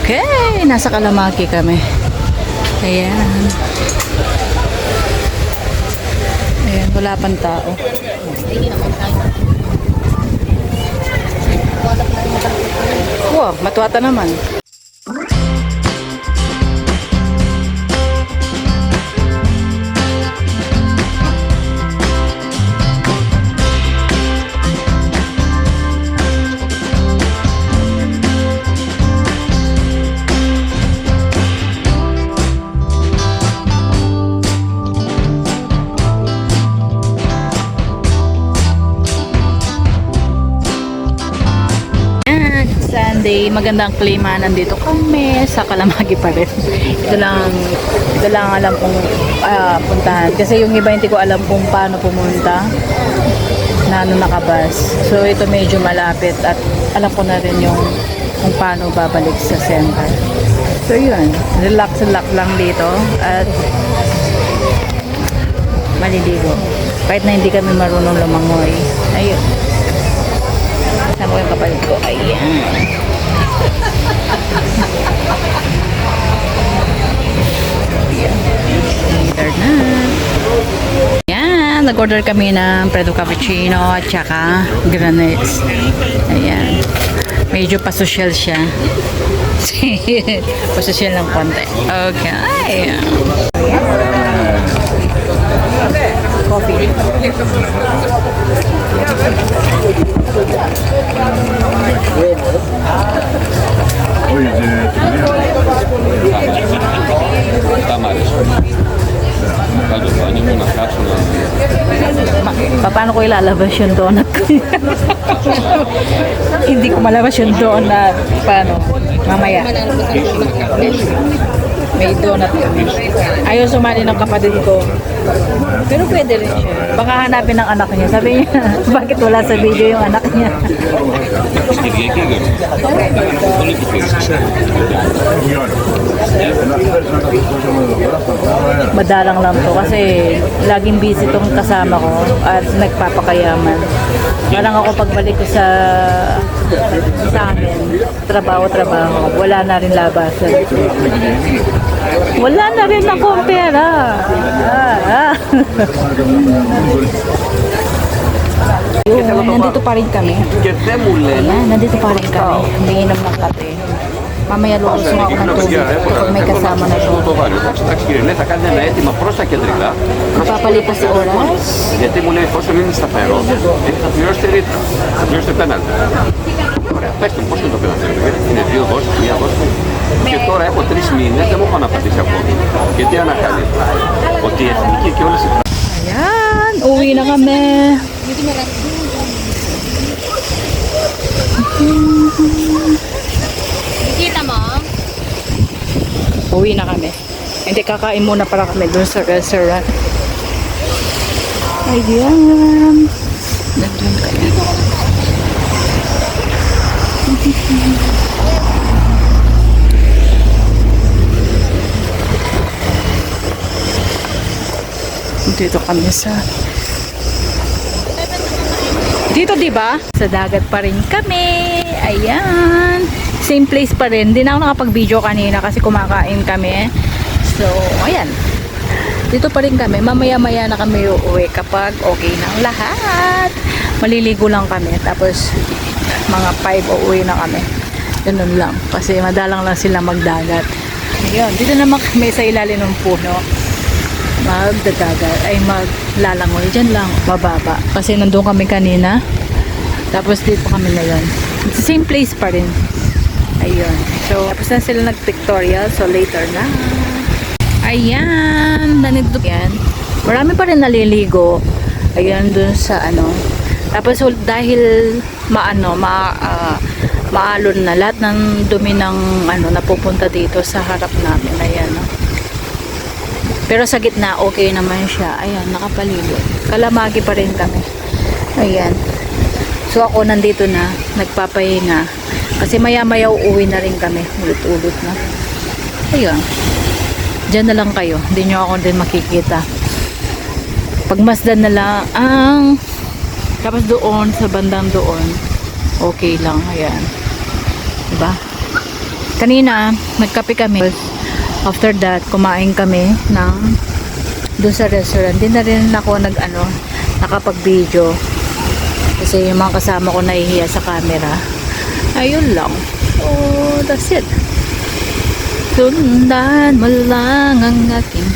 Okay, nasa Kalamaki kami. Ayan. Ayan, wala pang tao. Wow, matuwata naman. Sunday, magandang klima, nandito kami sa Kalamagi pa rin. Ito lang alam kong puntahan kasi yung iba hindi ko alam kung paano pumunta na nakabus. So ito medyo malapit at alam ko na rin yung kung paano babalik sa center. So yun, relax lang dito at maliligo. Kahit na hindi kami marunong lumangoy. Ayun. Sama yung kapalit ko. Ayan. Later na. Ayan. Nag-order kami ng Predo Cappuccino at saka granites. Ayan. Medyo pasosyal siya. Pasosyal ng konti. Okay. Coffee. Paano ko ilalabas yung donut ko? Hindi ko malabas yung donut. Paano? Mamaya. May donut kami. Ayaw sumali ng kapatid ko. Pero pwede rin siya. Baka hanapin ng anak niya. Sabi niya, bakit wala sa video yung anak niya? Madalang lang to kasi laging busy tong kasama ko at nagpapakayaman. Parang ako pagbalik ko sa amin, trabaho, wala na rin labasan. Wala na rin akong pera. Nandito pa rin kami. Nandito pa rin kami. Umiinom ng kape. Mamaya lulusong ako ng tubig kapag may kasama na ito. Papalipas si oras. Γιατί μου λέει πόσο είναι σταθερό, θα πληρώσετε ρήτρα, θα πληρώσετε πέναλτι. Ωραία, πες μου πόσο είναι το πέναλτι, είναι 2 δόσεις, 1 δόση. Και τώρα έχω 3 μήνες, δεν μου έχω αναπατήσει ακόμη. Γιατί ανακαλύπτω ότι η εθνική και όλες οι... Ayan, uwi na kami. Kita mo? Uwi na kami. Hindi, kakain muna para kami doon sa restaurant. Ayan. Nandun kaya. Dito kami sa... Dito, diba? Sa dagat pa rin kami. Ayan. Same place pa rin. Hindi na ako nakapag-video kanina kasi kumakain kami. So, ayan. Dito pa rin kami. Mamaya-maya na kami uuwi kapag okay na ang lahat. Maliligo lang kami. Tapos, mga 5 uuwi na kami. Ganun lang. Kasi madalang lang sila magdagat. Ayun. Dito naman kami sa ilalim ng puno. Magdadagat. Ay, maglalangoy. Diyan lang. Bababa. Kasi nandun kami kanina. Tapos dito kami ngayon. It's the same place pa rin. Ayun. So, tapos na sila nag-pictorial. So, later na. Ayan. Nandito yan. Marami pa rin naliligo. Ayan, dun sa ano. Tapos, dahil maalon na lahat ng dumi ng ano, napupunta dito sa harap namin. Ayan. Pero sa gitna, okay naman siya. Ayan, nakapalibot. Kalamagi pa rin kami. Ayan. So, ako nandito na. Nagpapahinga. Kasi maya-maya uuwi na rin kami. Ulit-ulit na. Ayun. Diyan na lang kayo. Hindi nyo ako din makikita. Pagmasdan na lang ang tapos doon, sa bandang doon, okay lang. Ayan. Diba? Kanina, nagkape kami. After that, kumain kami ng doon sa restaurant. Di na rin ako nakapag-video. Kasi yung mga kasama ko nahihiya sa camera. Ayun lang. So, that's it. Sundan mo lang ang aking.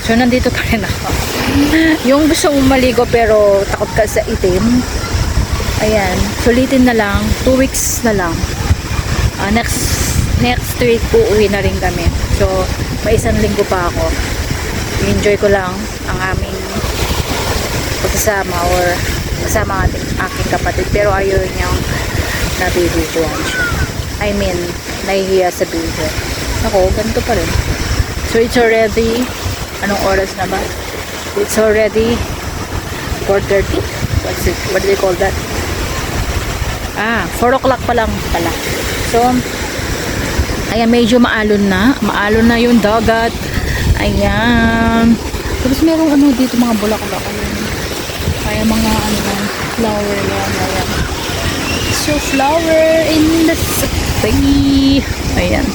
So, nandito pa rin ako. Yung gusto mong maligo pero takot ka sa itim. Ayan. Sulitin na lang. 2 weeks na lang. Next week uuwi na rin kami. So, may 1 linggo pa ako. Enjoy ko lang ang aming pagsasama or kasama aking kapatid. Pero ayaw niyang nabibidyoan siya. I mean, nahihiya sa video. Ako, ganito pa rin. So, it's already, anong oras na ba? It's already 4:30. What do they call that? 4 o'clock pa lang pala. So, ayan, medyo maalon na. Maalon na yung dagat. Ayan. Tapos merong dito, mga bulaklak. Ayan, mga flower yan. Ayan. So, flower in the city. Ayan.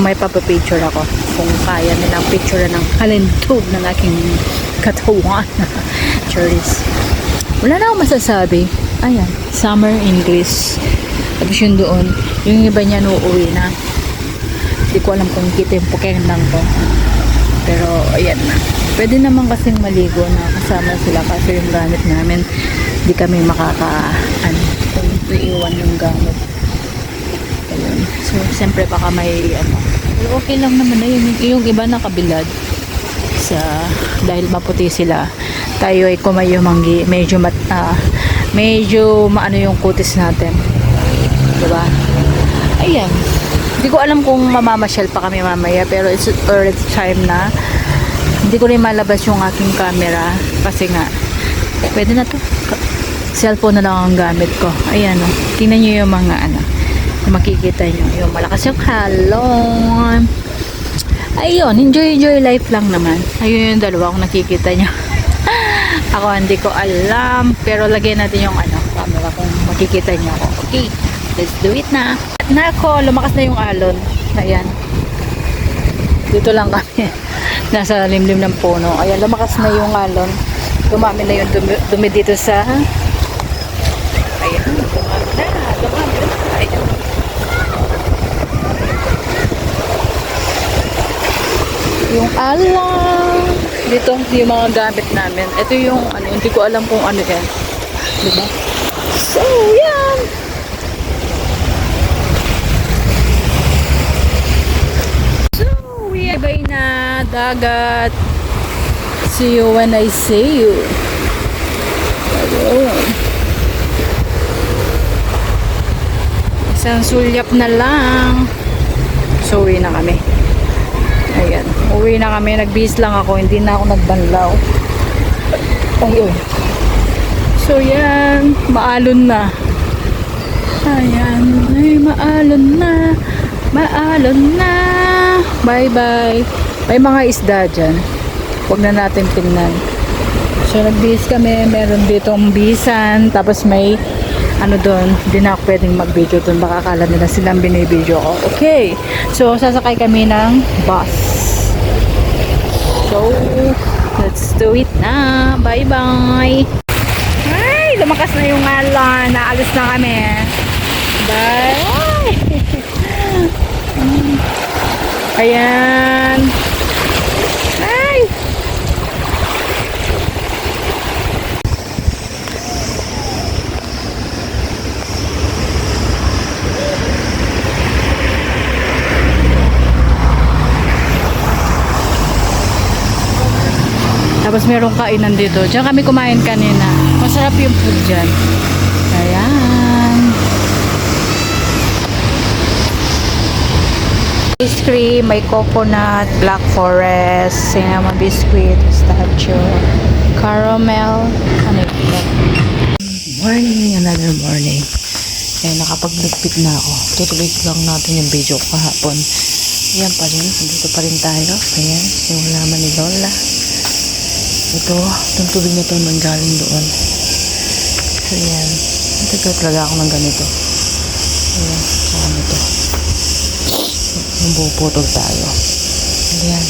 May papapicture ako. Kung kaya nilang picture ng halintog ng aking katawan. Charis. Wala na akong masasabi. Ayan. Summer in Greece. Tapos yun doon. Yung iba niya uuwi na. Hindi ko alam kung kita yung pokemon ko. Pero, ayan na. Pwede naman kasing maligo na kasama sila kasi yung gamit namin. Hindi kami kung iiwan yung gamit. Ayun. So, siyempre baka may Pero okay lang naman na yung iba nakabilad. Dahil maputi sila. Tayo ay kumayumanggi. Medyo maano yung kutis natin. Diba? Ayan. Hindi ko alam kung mamamasyal pa kami mamaya. Pero it's already time na. Hindi ko rin malabas yung aking camera. Kasi nga, pwede na to. Cellphone na lang ang gamit ko. Ayan o. Tingnan nyo yung mga makikita nyo. Yung malakas yung halon. Ayun. Enjoy life lang naman. Ayun yung dalawa kung nakikita nyo. Ako hindi ko alam. Pero lagyan natin yung camera kung makikita nyo ako. Okay. Let's do it na. Nako, lumakas na yung alon. Ayan. Dito lang kami. Nasa limlim ng puno. Ayan, lumakas na yung alon. Dumami na yung dumi dito sa... Ayan, dumami na. Ayan. Yung alon. Dito yung mga gamit namin. Ito yung, hindi ko alam kung ano yan. Diba? So, yan. Bye na dagat. See you when I see you. Ayun. Isang sulyap na lang. So uwi na kami. Ayan. Uwi na kami. Nagbihis lang ako. Hindi na ako nagbanlaw. Ayun. So yan. Maalon na. Ayan. Ay maalon na. Maalon na. Bye bye. May mga isda dyan. Huwag na natin tingnan. So nagbihis kami. Meron ditong bisan. Tapos may doon. Hindi na ako pwedeng mag-video doon. Baka akala nila silang binibideo ko. Okay. So sasakay kami ng bus. So let's do it na. Bye bye. Ay, lumakas na yung alon. Naalis na kami. Bye. Ayan. Ay! Tapos merong kainan dito. Diyan kami kumain kanina. Masarap yung food dyan. Ayan. Ice cream, may coconut, black forest, cinnamon biscuit, pistachio, caramel, morning, another morning. Ayan, nakapagligpit na ako. Tutuloy lang natin yung video kahapon. Ayan pa rin, dito pa rin tayo. Ayan, yung laman ni Lola. Ito, itong tubig na ito manggaling doon. So, ayan. Nagtagay talaga ako ng ganito. Ayan, saka nito. Magpuputol tayo. Ayan.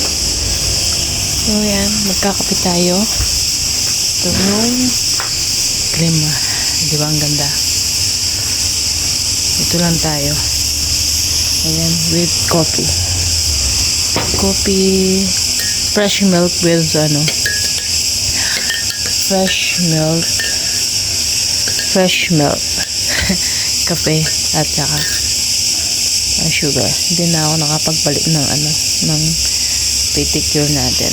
So, yan. Magkakape tayo. Ito yung crema. Di ba ang ganda? Ito lang tayo. Ayan. With coffee. Coffee. Fresh milk with fresh milk kape at saka sugar. Hindi na ako nakapagpalit ng ng pedicure natin.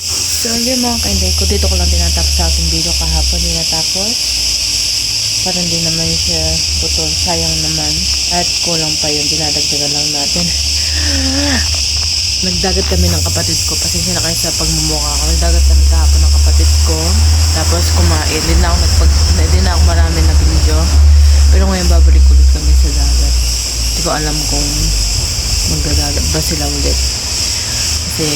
So yun mga kainday ko, dito ko lang tinatapos sa ating video kahapon. Hindi natapos para hindi naman siya putol, sayang naman at kulang pa yun, dinadagdagan lang natin. Nagdagat kami ng kapatid ko. Pasensya na kayo sa pagmumukha ko. Nagdagat kami kahapon ng kapatid ko. Tapos kumain. Hindi na ako marami na video. Pero ngayon babalik ulit kami sa dagat. Hindi ko alam kung magdadagat ba sila ulit. Kasi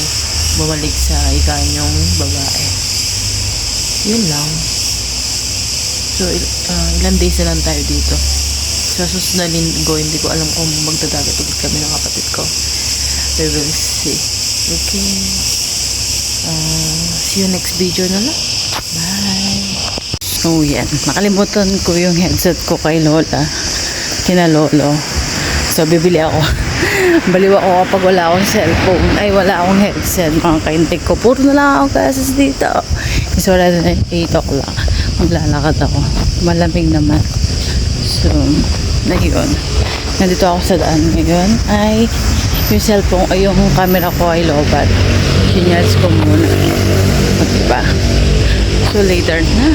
bumalik sa ikanyong babae. Yun lang. So ilang days na lang tayo dito. Sa susunod na linggo, hindi ko alam kung magdadagat ulit kami ng kapatid ko. We will see. Okay. See you next video na lang. Bye. So, yan. Nakalimutan ko yung headset ko kay Lola. Kina Lolo. So, bibili ako. Baliw ako kapag wala akong cellphone. Ay, wala akong headset. Mga kaintik ko. Puro na lang ako kasas dito. Kasi wala na 8 o'clock. Maglalakad ako. Malamig naman. So, na yun. Nandito ako sa daan ngayon. Ay, yung cellphone, ay yung camera ko ay lobat. Sinyals ko muna. At diba? So later na.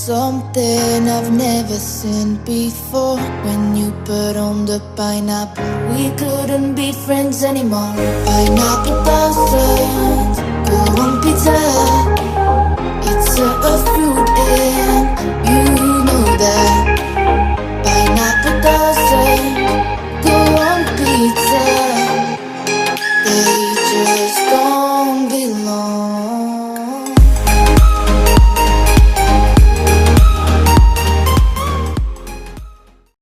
Something I've never seen before. When you put on the pineapple, we couldn't be friends anymore. Pineapple blossom.